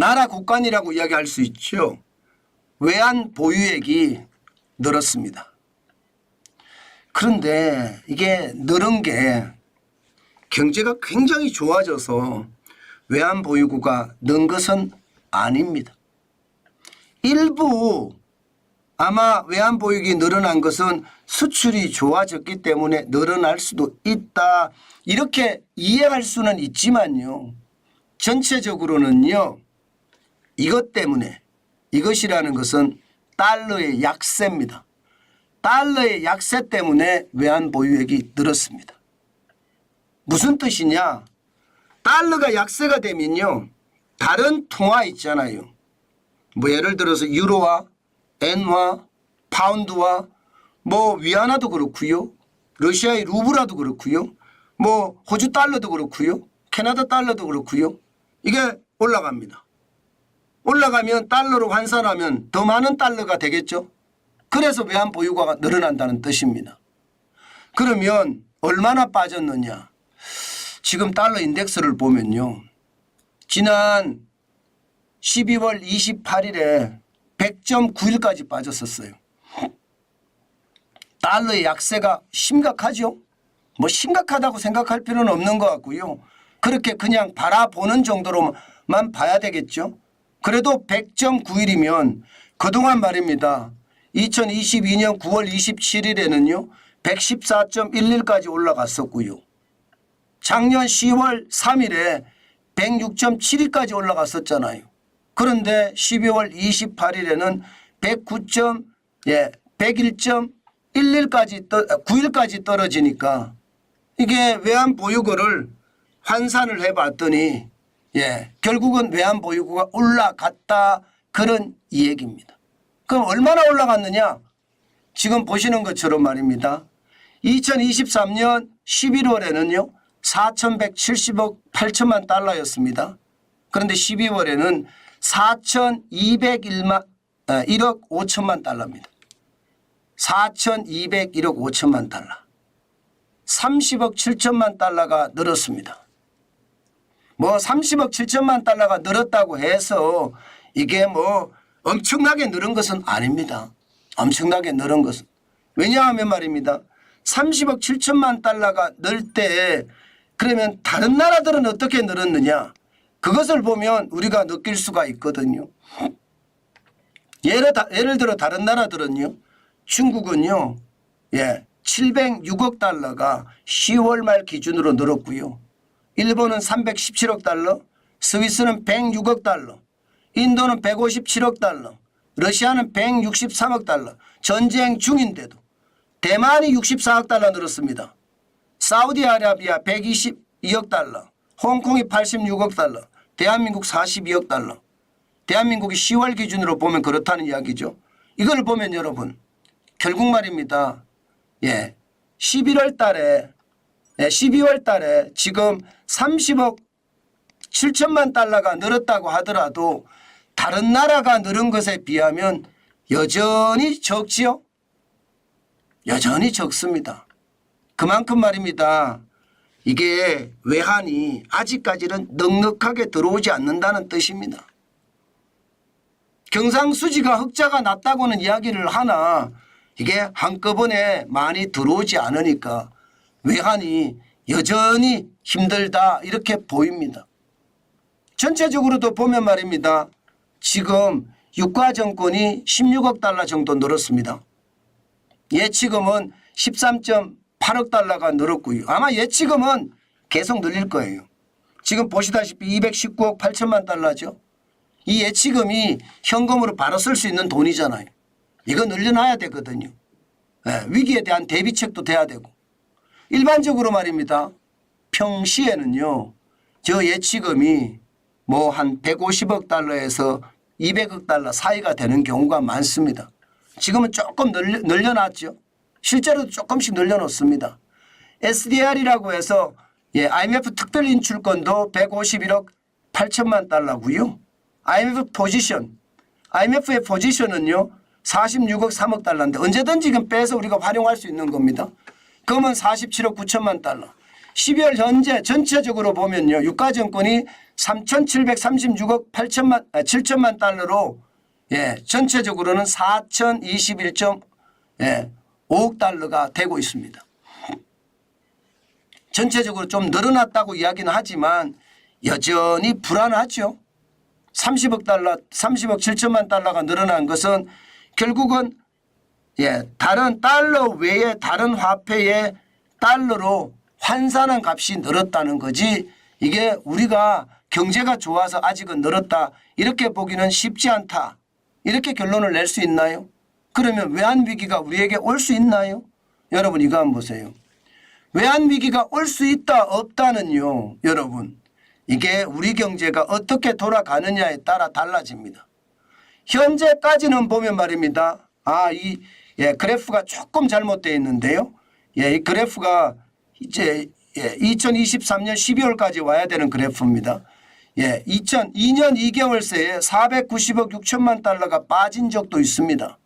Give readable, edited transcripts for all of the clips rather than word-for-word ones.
나라 국간이라고 이야기할 수 있죠. 외환 보유액이 늘었습니다. 그런데 이게 늘은 게 경제가 굉장히 좋아져서 외환 보유고가 는 것은 아닙니다. 일부 아마 외환 보유액이 늘어난 것은 수출이 좋아졌기 때문에 늘어날 수도 있다. 이렇게 이해할 수는 있지만요. 전체적으로는요. 이것 때문에 이것이라는 것은 달러의 약세입니다. 달러의 약세 때문에 외환 보유액이 늘었습니다. 무슨 뜻이냐? 달러가 약세가 되면요. 다른 통화 있잖아요. 뭐 예를 들어서 유로와 엔화, 파운드와 뭐 위안화도 그렇고요. 러시아의 루블화도 그렇고요. 뭐 호주 달러도 그렇고요. 캐나다 달러도 그렇고요. 이게 올라갑니다. 올라가면 달러로 환산하면 더 많은 달러가 되겠죠. 그래서 외환 보유고가 늘어난다는 뜻입니다. 그러면 얼마나 빠졌느냐. 지금 달러 인덱스를 보면요. 지난 12월 28일에 100.91까지 빠졌었어요. 달러의 약세가 심각하죠. 뭐 심각하다고 생각할 필요는 없는 것 같고요. 그렇게 그냥 바라보는 정도로만 봐야 되겠죠. 그래도 100.91이면 그동안 말입니다. 2022년 9월 27일에는요. 114.11까지 올라갔었고요. 작년 10월 3일에 106.72까지 올라갔었잖아요. 그런데 12월 28일에는 101.11까지 떨어지니까 이게 외환 보유고를 환산을 해봤더니 결국은 외환 보유고가 올라갔다 그런 이야기입니다. 그럼 얼마나 올라갔느냐? 지금 보시는 것처럼 말입니다. 2023년 11월에는요. 4,170억 8천만 달러였습니다. 그런데 12월에는 4,201억 5천만 달러입니다. 4,201억 5천만 달러. 30억 7천만 달러가 늘었습니다. 뭐 30억 7천만 달러가 늘었다고 해서 이게 뭐 엄청나게 늘은 것은 아닙니다. 엄청나게 늘은 것은. 왜냐하면 말입니다. 30억 7천만 달러가 늘 때 그러면 다른 나라들은 어떻게 늘었느냐. 그것을 보면 우리가 느낄 수가 있거든요. 예를 들어 다른 나라들은요. 중국은요. 706억 달러가 10월 말 기준으로 늘었고요. 일본은 317억 달러, 스위스는 106억 달러, 인도는 157억 달러, 러시아는 163억 달러, 전쟁 중인데도 대만이 64억 달러 늘었습니다. 사우디아라비아 122억 달러, 홍콩이 86억 달러, 대한민국 42억 달러. 대한민국이 10월 기준으로 보면 그렇다는 이야기죠. 이걸 보면 여러분 결국 말입니다. 12월 달에 지금 30억 7천만 달러가 늘었다고 하더라도 다른 나라가 늘은 것에 비하면 여전히 적지요. 여전히 적습니다. 그만큼 말입니다. 이게 외환이 아직까지는 넉넉하게 들어오지 않는다는 뜻입니다. 경상수지가 흑자가 났다고는 이야기를 하나 이게 한꺼번에 많이 들어오지 않으니까 외환이 여전히 힘들다 이렇게 보입니다. 전체적으로도 보면 말입니다. 지금 유가정권이 16억 달러 정도 늘었습니다. 예치금은 13.8억 달러가 늘었고요. 아마 예치금은 계속 늘릴 거예요. 지금 보시다시피 219억 8천만 달러죠. 이 예치금이 현금으로 바로 쓸 수 있는 돈이잖아요. 이거 늘려놔야 되거든요. 위기에 대한 대비책도 돼야 되고. 일반적으로 말입니다. 평시에는요. 저 예치금이 뭐 한 150억 달러에서 200억 달러 사이가 되는 경우가 많습니다. 지금은 조금 늘려놨죠. 실제로도 조금씩 늘려놓습니다. SDR이라고 해서 IMF 특별 인출권도 151억 8천만 달러고요. IMF의 포지션은요. 46억 3억 달러인데 언제든지 지금 빼서 우리가 활용할 수 있는 겁니다. 금은 47억 9천만 달러. 12월 현재 전체적으로 보면요. 유가증권이 3,736억 7천만 달러로 전체적으로는 4,021.5억 달러가 되고 있습니다. 전체적으로 좀 늘어났다고 이야기는 하지만 여전히 불안하죠. 30억 7천만 달러가 늘어난 것은 결국은 다른 달러 외에 다른 화폐의 달러로 환산한 값이 늘었다는 거지, 이게 우리가 경제가 좋아서 아직은 늘었다 이렇게 보기는 쉽지 않다, 이렇게 결론을 낼 수 있나요? 그러면 외환위기가 우리에게 올 수 있나요? 여러분 이거 한번 보세요. 외환위기가 올 수 있다 없다는요, 여러분 이게 우리 경제가 어떻게 돌아가느냐에 따라 달라집니다. 현재까지는 보면 말입니다. 이 그래프가 조금 잘못되어 있는데요. 이 그래프가 이제 2023년 12월까지 와야 되는 그래프입니다. 2002년 2개월 새에 490억 6천만 달러가 빠진 적도 있습니다.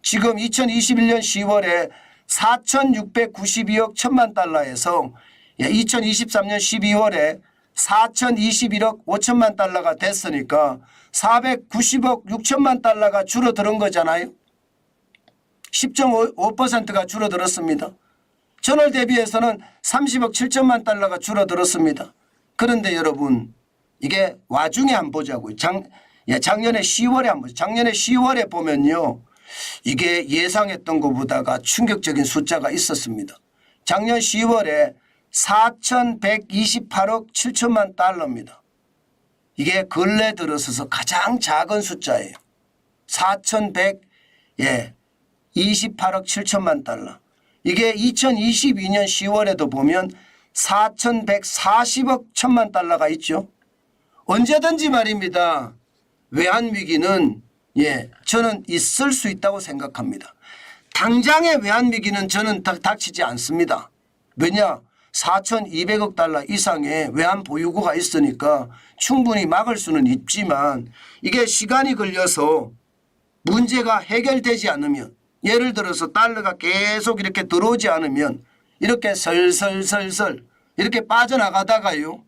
지금 2021년 10월에 4,692억 1천만 달러에서 2023년 12월에 4,021억 5천만 달러가 됐으니까 490억 6천만 달러가 줄어드는 거잖아요. 10.5%가 줄어들었습니다. 전월 대비해서는 30억 7천만 달러가 줄어들었습니다. 그런데 여러분 이게 와중에 한번 보자고요. 작년에 10월에 한번 보죠. 작년에 10월에 보면요. 이게 예상했던 것보다가 충격적인 숫자가 있었습니다. 작년 10월에 4,128억 7천만 달러입니다. 이게 근래 들어서서 가장 작은 숫자예요. 4,128억 7천만 달러. 이게 2022년 10월에도 보면 4,140억 1천만 달러가 있죠. 언제든지 말입니다. 외환위기는 저는 있을 수 있다고 생각합니다. 당장의 외환위기는 저는 닥치지 않습니다. 왜냐? 4,200억 달러 이상의 외환 보유고가 있으니까 충분히 막을 수는 있지만 이게 시간이 걸려서 문제가 해결되지 않으면, 예를 들어서 달러가 계속 이렇게 들어오지 않으면 이렇게 설설설설 이렇게 빠져나가다가요,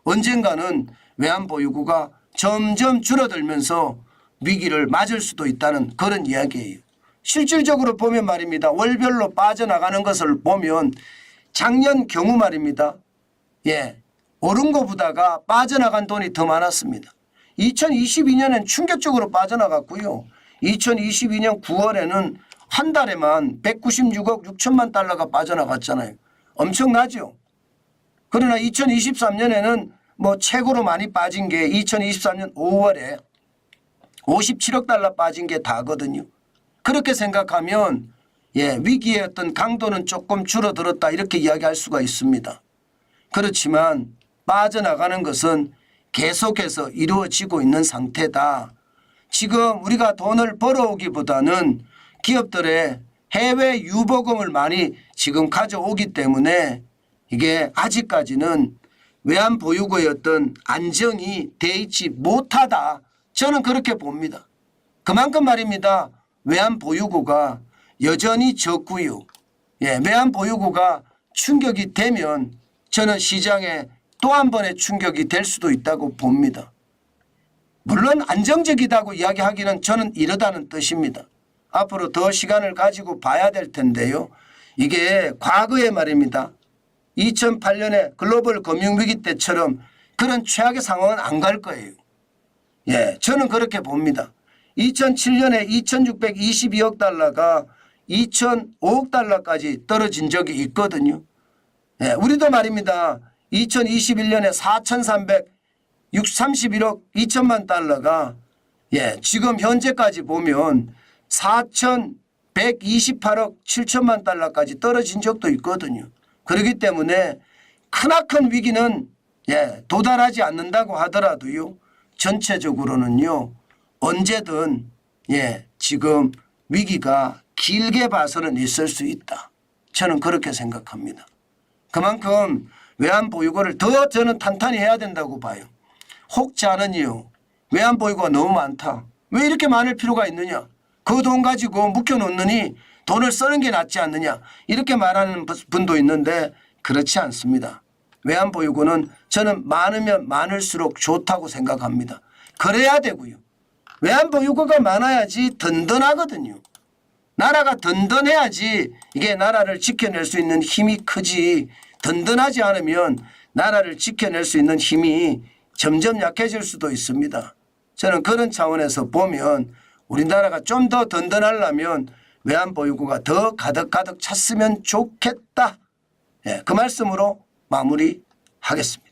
언젠가는 외환 보유고가 점점 줄어들면서 위기를 맞을 수도 있다는 그런 이야기예요. 실질적으로 보면 말입니다. 월별로 빠져나가는 것을 보면 작년 경우 말입니다. 오른 것보다가 빠져나간 돈이 더 많았습니다. 2022년엔 충격적으로 빠져나갔고요. 2022년 9월에는 한 달에만 196억 6천만 달러가 빠져나갔잖아요. 엄청나죠. 그러나 2023년에는 최고로 많이 빠진 게 2023년 5월에 57억 달러 빠진 게 다거든요. 그렇게 생각하면 위기의 어떤 강도는 조금 줄어들었다 이렇게 이야기할 수가 있습니다. 그렇지만 빠져나가는 것은 계속해서 이루어지고 있는 상태다. 지금 우리가 돈을 벌어오기보다는 기업들의 해외 유보금을 많이 지금 가져오기 때문에 이게 아직까지는 외환 보유고의 어떤 안정이 돼 있지 못하다. 저는 그렇게 봅니다. 그만큼 말입니다. 외환 보유고가 여전히 적고요. 외환 보유고가 충격이 되면 저는 시장에 또 한 번의 충격이 될 수도 있다고 봅니다. 물론 안정적이다고 이야기하기는 저는 이르다는 뜻입니다. 앞으로 더 시간을 가지고 봐야 될 텐데요. 이게 과거에 말입니다. 2008년에 글로벌 금융위기 때처럼 그런 최악의 상황은 안 갈 거예요. 저는 그렇게 봅니다. 2007년에 2,622억 달러가 2,005억 달러까지 떨어진 적이 있거든요. 우리도 말입니다. 2021년에 4,331억 2천만 달러가 지금 현재까지 보면 4,128억 7천만 달러까지 떨어진 적도 있거든요. 그렇기 때문에 크나큰 위기는 도달하지 않는다고 하더라도요. 전체적으로는요. 언제든 지금 위기가 길게 봐서는 있을 수 있다. 저는 그렇게 생각합니다. 그만큼 외환 보유고를 더 저는 탄탄히 해야 된다고 봐요. 혹자는요. 외환 보유고가 너무 많다. 왜 이렇게 많을 필요가 있느냐. 그 돈 가지고 묵혀놓느니 돈을 쓰는 게 낫지 않느냐. 이렇게 말하는 분도 있는데 그렇지 않습니다. 외환보유고는 저는 많으면 많을수록 좋다고 생각합니다. 그래야 되고요. 외환보유고가 많아야지 든든하거든요. 나라가 든든해야지 이게 나라를 지켜낼 수 있는 힘이 크지, 든든하지 않으면 나라를 지켜낼 수 있는 힘이 점점 약해질 수도 있습니다. 저는 그런 차원에서 보면 우리나라가 좀 더 든든하려면 외환보유고가 더 가득가득 찼으면 좋겠다. 그 말씀으로 마무리하겠습니다.